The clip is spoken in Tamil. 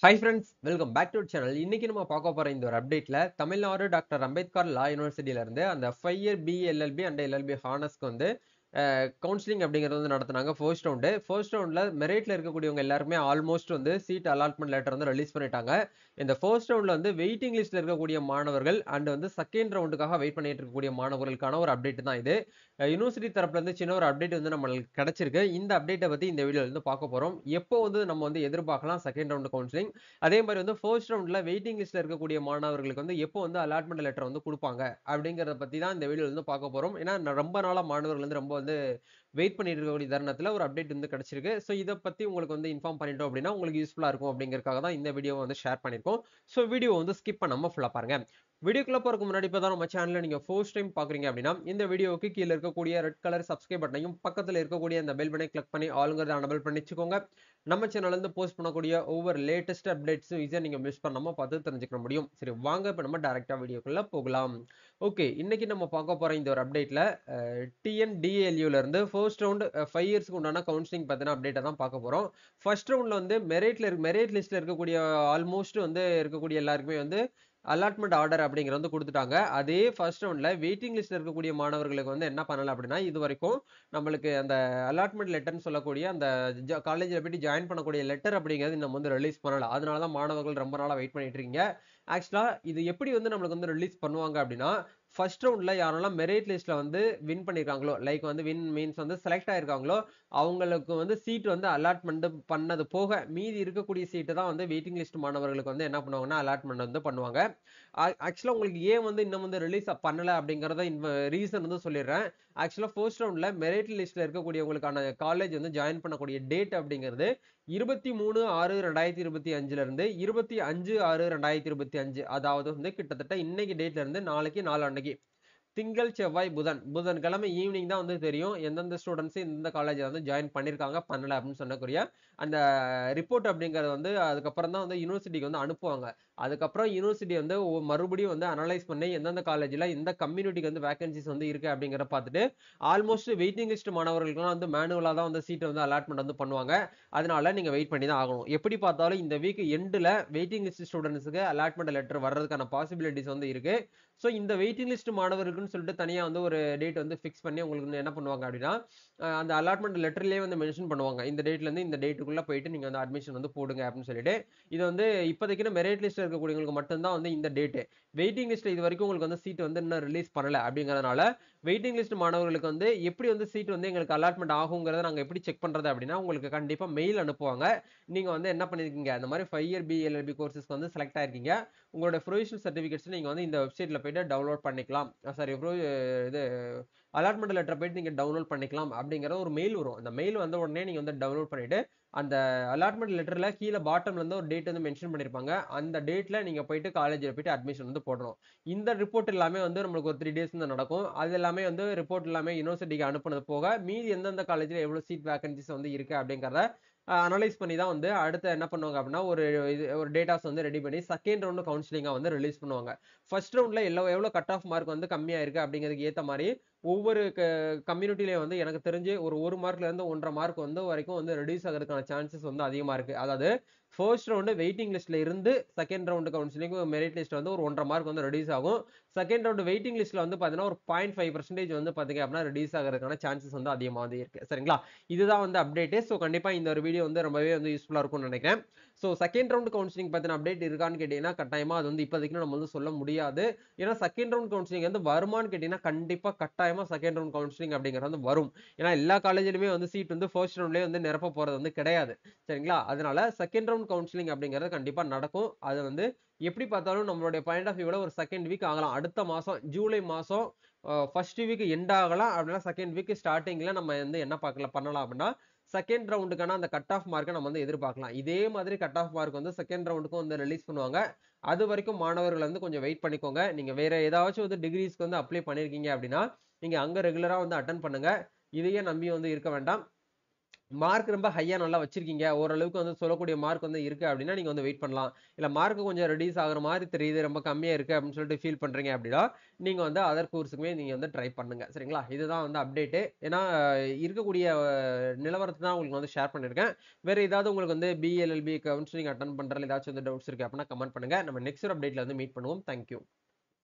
Hi friends, welcome back to channel. இன்னைக்கு நம்ம பார்க்க போற இந்த ஒரு அப்டேட்ல தமிழ்நாடு டாக்டர் அம்பேத்கர் லா யூனிவர்சிட்டியில இருந்து அந்த 5 இயர் பிஎல்எல்பி அண்ட் எல்எல்பி ஹானர்ஸ்க்கு வந்து கவுன்சிலிங் அப்படிங்கிறது வந்து நடத்துனாங்க. ஃபர்ஸ்ட் ரவுண்ட்ல மெரிட்ல இருக்கக்கூடியவங்க எல்லாருமே ஆல்மோஸ்ட் வந்து சீட் அலாட்மெண்ட் லெட்டர் வந்து ரிலீஸ் பண்ணிட்டாங்க. இந்த ஃபர்ஸ்ட் ரவுண்ட்ல வந்து வெயிட்டிங் லிஸ்ட்ல இருக்கக்கூடிய மாணவர்கள் அண்ட் வந்து செகண்ட் ரவுண்டுக்காக வெயிட் பண்ணிட்டு இருக்கக்கூடிய மாணவர்களுக்கான ஒரு அப்டேட் தான் இது. யூனிவர்சிட்டி தரப்புல இருந்து சின்ன ஒரு அப்டேட் வந்து நம்மளுக்கு கிடைச்சிருக்கு. இந்த அப்டேட்டை பத்தி இந்த வீடியோல இருந்து பார்க்க போறோம். எப்போ வந்து நம்ம வந்து எதிர்பார்க்கலாம் செகண்ட் ரவுண்ட் கவுன்சிலிங், அதே மாதிரி வந்து ஃபர்ஸ்ட் ரவுண்ட்ல வெயிட்டிங் லிஸ்ட்ல இருக்கக்கூடிய மாணவர்களுக்கு வந்து எப்போ வந்து அலாட்மெண்ட் லெட்டர் வந்து கொடுப்பாங்க அப்படிங்கறத பத்தி தான் இந்த வீடியோல இருந்து பார்க்க போறோம். ஏன்னா ரொம்ப நாளா மாணவர்கள் வந்து ரொம்ப வந்து வெயிட் பண்ணிட்டு இருக்கக்கூடிய தருணத்துல ஒரு அப்டேட் வந்து கிடைச்சிருக்கு. ஸோ இதை பத்தி உங்களுக்கு வந்து இன்ஃபார்ம் பண்ணிட்டோம் அப்படின்னா உங்களுக்கு யூஸ்ஃபுல்லா இருக்கும் அப்படிங்கறதுக்காக தான் இந்த வீடியோ வந்து ஷேர் பண்ணிருக்கோம். ஸோ வீடியோ வந்து ஸ்கிப் பண்ணாம ஃபுல்லா பாருங்க. வீடியோக்குள்ள போறதுக்கு முன்னாடி இப்போ தான் நம்ம சேனலை நீங்க ஃபர்ஸ்ட் டைம் பாக்குறீங்க அப்படின்னா இந்த வீடியோவுக்கு கீழே இருக்கக்கூடிய ரெட் கலர் சப்ஸ்கிரைப் பட்டனையும் பக்கத்துல இருக்கக்கூடிய அந்த பெல் பட்டனை கிளிக் பண்ணி ஆளுங்கிறத அனபிள் பண்ணிச்சுக்கோங்க. நம்ம சேனல்ல இருந்து போஸ்ட் பண்ணக்கூடிய ஒவ்வொரு லேட்டஸ்ட் அப்டேட்ஸும் ஈஸியா நீங்க மிஸ் பண்ணாம பார்த்து தெரிஞ்சுக்க முடியும். சரி, வாங்க இப்ப நம்ம டைரக்டா வீடியோக்குள்ள போகலாம். ஓகே, இன்னைக்கு நம்ம பார்க்க போற இந்த ஒரு அப்டேட்ல டிஎன்டிஎல்யூல இருந்து ஃபர்ஸ்ட் ரவுண்ட் 5 இயர்ஸ்க்கு உண்டான கவுன்சிலிங் பத்தின அப்டேட்டை தான் பார்க்க போறோம். ஃபர்ஸ்ட் ரவுண்ட்ல வந்து மெரிட் லிஸ்ட்ல இருக்கக்கூடிய ஆல்மோஸ்ட் வந்து இருக்கக்கூடிய எல்லாருக்குமே வந்து அலாட்மெண்ட் ஆர்டர் அப்படிங்கிறது வந்து கொடுத்துட்டாங்க. அதே ஃபர்ஸ்ட் ரவுண்ட்ல வெயிட்டிங் லிஸ்ட்ல இருக்கக்கூடிய மாணவர்களுக்கு வந்து என்ன பண்ணல அப்படின்னா, இது வரைக்கும் நம்மளுக்கு அந்த அலாட்மெண்ட் லெட்டர்னு சொல்லக்கூடிய அந்த காலேஜ்ல போயிட்டு ஜாயின் பண்ணக்கூடிய லெட்டர் அப்படிங்கிறது நம்ம வந்து ரிலீஸ் பண்ணல. அதனால தான் மாணவர்கள் ரொம்ப நாளா வெயிட் பண்ணிட்டு இருக்கீங்க. ஆக்சுவலா இது எப்படி வந்து நம்மளுக்கு வந்து ரிலீஸ் பண்ணுவாங்க அப்படின்னா, ஃபர்ஸ்ட் ரவுண்ட்ல யாரெல்லாம் மெரிட் லிஸ்ட்ல வந்து வின் பண்ணிருக்காங்களோ, லைக் வந்து வின் மீன்ஸ் வந்து செலக்ட் ஆயிருக்காங்களோ, அவங்களுக்கு வந்து சீட் வந்து அலாட்மெண்ட் பண்ணது போக மீதி இருக்கக்கூடிய சீட்டு தான் வந்து வெயிட்டிங் லிஸ்ட் மாணவர்களுக்கு வந்து என்ன பண்ணுவாங்கன்னா அலாட்மெண்ட் வந்து பண்ணுவாங்க. ஆக்சுவலா உங்களுக்கு ஏன் வந்து இன்னும் வந்து ரிலீஸ் பண்ணல அப்படிங்கறத ரீசன் வந்து சொல்லிடுறேன். ஆக்சுவலா ஃபர்ஸ்ட் ரவுண்ட்ல மெரிட் லிஸ்ட்ல இருக்கக்கூடியவங்களுக்கான காலேஜ் வந்து ஜாயின் பண்ணக்கூடிய டேட் அப்படிங்கிறது 23/6/2025 இருந்து 25/6/2025, அதாவது வந்து கிட்டத்தட்ட இன்னைக்கு டேட்ல இருந்து நாளைக்கு நாளான்னைக்கு திங்கள் செவ்வாய் புதன் புதன்கிழமை ஈவினிங் தான் வந்து தெரியும் எந்தெந்த ஸ்டூடெண்ட்ஸ் எந்தெந்த காலேஜ்ல வந்து ஜாயின் பண்ணிருக்காங்க பண்ணல அப்படின்னு சொன்னக்கூடிய அந்த ரிப்போர்ட் அப்படிங்கறது வந்து அதுக்கப்புறம் தான் வந்து யூனிவர்சிட்டிக்கு வந்து அனுப்புவாங்க. அதுக்கப்புறம் யூனிவர்சிட்டி வந்து மறுபடியும் வந்து அனலைஸ் பண்ணி எந்தெந்த காலேஜ்ல எந்த கம்யூனிட்டிக்கு வந்து வேகன்சிஸ் வந்து இருக்கு அப்படிங்கறத பார்த்துட்டு ஆல்மோஸ்ட் வெயிட்டிங் லிஸ்ட் மாணவர்களுக்குலாம் வந்து மேனுவலா தான் வந்து சீட் வந்து அலாட்மெண்ட் வந்து பண்ணுவாங்க. அதனால நீங்க வெயிட் பண்ணி தான் ஆகணும். எப்படி பார்த்தாலும் இந்த வீக் எண்ட்ல வெயிட்டிங் லிஸ்ட் ஸ்டூடெண்ட்ஸ்க்கு அலாட்மெண்ட் லெட்டர் வர்றதுக்கான பாசிபிலிட்டிஸ் வந்து இருக்கு. ஸோ இந்த வெயிட்டிங் லிஸ்ட் மாணவர்களுக்குன்னு சொல்லிட்டு தனியா வந்து ஒரு டேட் வந்து ஃபிக்ஸ் பண்ணி உங்களுக்கு வந்து என்ன பண்ணுவாங்க அப்படின்னா, அந்த அலாட்மெண்ட் லெட்டர்லயே வந்து மென்ஷன் பண்ணுவாங்க. இந்த டேட்ல இருந்து இந்த டேட்டுக்குள்ள போயிட்டு நீங்க வந்து அட்மிஷன் வந்து போடுங்க அப்படின்னு சொல்லிட்டு. இது வந்து இப்போதைக்கு மெரிட் லிஸ்ட்ல இருக்கக்கூடியவங்களுக்கு மட்டும்தான் வந்து இந்த டேட். வெயிட்டிங் லிஸ்ட்ல இது வரைக்கும் உங்களுக்கு வந்து சீட் வந்து இன்னும் ரிலீஸ் பண்ணல அப்படிங்கறதுனால வெயிட்டிங் லிஸ்ட் மாணவர்களுக்கு வந்து எப்படி வந்து சீட் வந்து எங்களுக்கு அலாட்மெண்ட் ஆகுங்கிறத நாங்க எப்படி செக் பண்றது அப்படின்னா, உங்களுக்கு கண்டிப்பா மெயில் அனுப்புவாங்க. நீங்க வந்து என்ன பண்ணிருக்கீங்க, அந்த மாதிரி 5 இயர் பிஎல்எல்பி கோர்சஸ்க்கு வந்து செலக்ட் ஆயிருக்கீங்க, உங்களோட ப்ரொவிஷனல் சர்டிபிகேட்ஸ் நீங்க வந்து இந்த வெப்சைட்ல போயிட்டு டவுன்லோட் பண்ணிக்கலாம். சாரி, இது அலாட்மெண்ட் லெட்டர் போயிட்டு நீங்க டவுன்லோட் பண்ணிக்கலாம் அப்படிங்கிற ஒரு மெயில் வரும். அந்த மெயில் வந்த உடனே நீங்க வந்து டவுன்லோட் பண்ணிட்டு அந்த அலாட்மெண்ட் லெட்டர்ல கீழே பாட்டம்ல இருந்து ஒரு டேட் வந்து மென்ஷன் பண்ணிருப்பாங்க. அந்த டேட்ல நீங்க போயிட்டு காலேஜ்ல போயிட்டு அட்மிஷன் வந்து போடணும். இந்த ரிப்போர்ட் எல்லாமே வந்து நம்மளுக்கு ஒரு 3 டேஸ் தான் நடக்கும். அது எல்லாமே வந்து ரிப்போர்ட் எல்லாமே யூனிவர்சிட்டிக்கு அனுப்புனது போக மீதி எந்தெந்த காலேஜ்ல எவ்வளவு சீட் வேகன்சிஸ் வந்து இருக்கு அப்படிங்கறத அனலைஸ் பண்ணி தான் வந்து அடுத்து என்ன பண்ணுவாங்க அப்படின்னா ஒரு டேட்டாஸ் வந்து ரெடி பண்ணி செகண்ட் ரவுண்ட் கவுன்சிலிங்கா வந்து ரிலீஸ் பண்ணுவாங்க. ஃபர்ஸ்ட் ரவுண்ட்ல எவ்வளவு கட் ஆஃப் மார்க் வந்து கம்மியா இருக்கு அப்படிங்கிறதுக்கு ஏத்த மாதிரி ஒவ்வொரு கம்யூனிட்டிலயும் வந்து எனக்கு தெரிஞ்சு ஒரு மார்க்ல இருந்து 1.5 மார்க் வந்து வரைக்கும் வந்து ரெடியூஸ் ஆகிறதுக்கான சான்சஸ் வந்து அதிகமா இருக்கு. அதாவது ஃபர்ஸ்ட் ரவுண்ட் வெயிட்டிங் லிஸ்ட்ல இருந்து second round counselling merit list வந்து ஒரு 1.5 மார்க் வந்து ரெடியூஸ் ஆகும். செகண்ட் ரவுண்ட் வெயிட்டிங் லிஸ்ட்ல வந்து பாத்தீங்கன்னா ஒரு 0.5% வந்து பாத்தீங்க அப்படின்னா ரெடியூஸ் ஆகிறதுக்கான சான்சஸ் வந்து அதிகமா வந்து இருக்கு. சரிங்களா? இதுதான் வந்து அப்டேட். ஸோ கண்டிப்பா இந்த ஒரு வீடியோ வந்து ரொம்பவே வந்து யூஸ்ஃபுல்லா இருக்கும்னு நினைக்கிறேன். ஸோ செகண்ட் ரவுண்ட் கவுன்சிலிங் பத்தின அப்டேட் இருக்கான்னு கேட்டீங்கன்னா கட்டாயமா அது வந்து இப்போதைக்கு நம்ம வந்து சொல்ல முடியாது. ஏன்னா செகண்ட் ரவுண்ட் கவுன்சிலிங் வந்து வருமான்னு கேட்டீங்கன்னா கண்டிப்பா கட்டாயமா செகண்ட் ரவுண்ட் கவுன்சிலிங் அப்படிங்கிறது வந்து வரும். ஏன்னா எல்லா காலேஜ்லயுமே வந்து சீட் வந்து ஃபர்ஸ்ட் ரவுண்ட்லயே வந்து நிரப்ப போறது வந்து கிடையாது. சரிங்களா? அதனால செகண்ட் ரவுண்ட் கவுன்சிலிங் அப்படிங்கிறது கண்டிப்பா நடக்கும். அது வந்து எப்படி பார்த்தாலும் நம்மளுடைய பாயிண்ட் ஆஃப் வியூல ஒரு செகண்ட் வீக் ஆகலாம். அடுத்த மாசம் ஜூலை மாசம் ஃபர்ஸ்ட் வீக் எண்ட் ஆகலாம். அப்படின்னா செகண்ட் வீக் ஸ்டார்டிங்ல நம்ம வந்து என்ன பண்ணலாம் அப்படின்னா, செகண்ட் ரவுண்டுக்கான அந்த கட் ஆஃப் மார்க்கை நம்ம வந்து எதிர்பார்க்கலாம். இதே மாதிரி கட் ஆஃப் மார்க் வந்து செகண்ட் ரவுண்டுக்கும் வந்து ரிலீஸ் பண்ணுவாங்க. அது வரைக்கும் மாணவர்கள் வந்து கொஞ்சம் வெயிட் பண்ணிக்கோங்க. நீங்க வேற ஏதாச்சும் வந்து டிகிரிஸ்க்கு வந்து அப்ளை பண்ணிருக்கீங்க அப்படின்னா, நீங்க அங்க ரெகுலரா வந்து அட்டெண்ட் பண்ணுங்க. இதையே நம்பி வந்து இருக்க வேண்டாம். மார்க் ரொம்ப ஹையா நல்லா வச்சிருக்கீங்க, ஓரளவுக்கு வந்து சொல்லக்கூடிய மார்க் வந்து இருக்கு அப்படின்னா, நீங்க வந்து வெயிட் பண்ணலாம். இல்ல மார்க் கொஞ்சம் ரெடியூஸ் ஆகுற மாரி தெரியுது, ரொம்ப கம்மியா இருக்கு அப்படின்னு சொல்லிட்டு ஃபீல் பண்றீங்க அப்படின்னா, நீங்க வந்து அதர் கோர்ஸுக்குமே நீங்க வந்து ட்ரை பண்ணுங்க. சரிங்களா? இதுதான் வந்து அப்டேட்டு. ஏன்னா இருக்கக்கூடிய நிலவரத்த தான் உங்களுக்கு வந்து ஷேர் பண்ணியிருக்கேன். வேற ஏதாவது உங்களுக்கு வந்து பிஎல்எல்பி கவுன்சிலிங் அட்டெண்ட் பண்றதுல ஏதாச்சும் வந்து டவுட்ஸ் இருக்கு அப்படின்னா கமெண்ட் பண்ணுங்க. நம்ம நெக்ஸ்ட் ஒரு அப்டேட்ல வந்து மீட் பண்ணுவோம். Thank you.